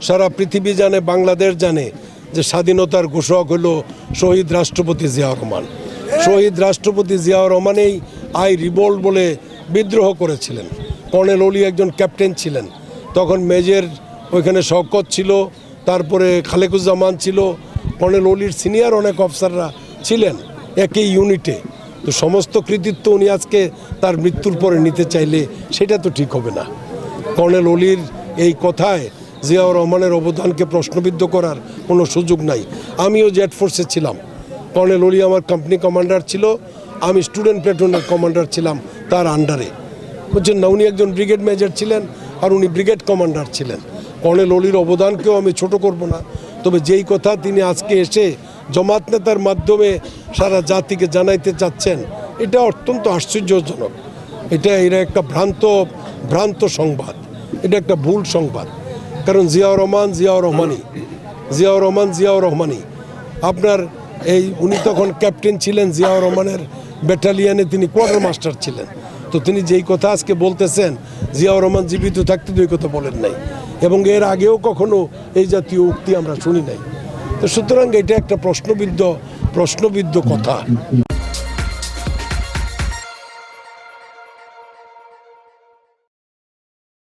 সারা পৃথিবী জানে, বাংলাদেশ জানে যে স্বাধীনতার ঘোষক হলো শহীদ রাষ্ট্রপতি জিয়াউর রহমান। শহীদ রাষ্ট্রপতি জিয়াউর রহমানেই আই রিভোল্ট বলে বিদ্রোহ করেছিলেন। কর্নেল অলি একজন ক্যাপ্টেন ছিলেন, তখন মেজর ওইখানে শওকত ছিল, তারপরে খালেকুজ্জামান ছিল, কর্নেল অলির সিনিয়র অনেক অফিসাররা ছিলেন একই ইউনিটে। তো সমস্ত কৃতিত্ব উনি আজকে তার মৃত্যুর পরে নিতে চাইলে সেটা তো ঠিক হবে না। কর্নেল অলির এই কথায় জিয়াউর রহমানের অবদানকে প্রশ্নবিদ্ধ করার কোনো সুযোগ নাই। আমিও জেট ফোর্সে ছিলাম, কর্নেল অলি আমার কোম্পানি কমান্ডার ছিল, আমি স্টুডেন্ট প্ল্যাটুনের কমান্ডার ছিলাম তার আন্ডারে, বুঝছেন না। উনি একজন ব্রিগেড মেজর ছিলেন আর উনি ব্রিগেড কমান্ডার ছিলেন। কর্নেল অলির অবদানকেও আমি ছোট করব না, তবে যেই কথা তিনি আজকে এসে জামাত নেতার মাধ্যমে সারা জাতিকে জানাইতে চাচ্ছেন, এটা অত্যন্ত আশ্চর্যজনক। এরা একটা ভ্রান্ত সংবাদ, এটা একটা ভুল সংবাদ। কারণ জিয়াউর রহমানই আপনার উনি তখন ক্যাপ্টেন ছিলেন, জিয়াউর রহমানের ব্যাটালিয়ানে তিনি কোয়ার্টার মাস্টার ছিলেন। তো তিনি যেই কথা আজকে বলতেছেন, জিয়াউর রহমান জীবিত থাকতে তো এই কথা বলেন নাই, এবং এর আগেও কখনো এই জাতীয় উক্তি আমরা শুনি নাই। তো সুতরাং এটা একটা প্রশ্নবিদ্ধ কথা।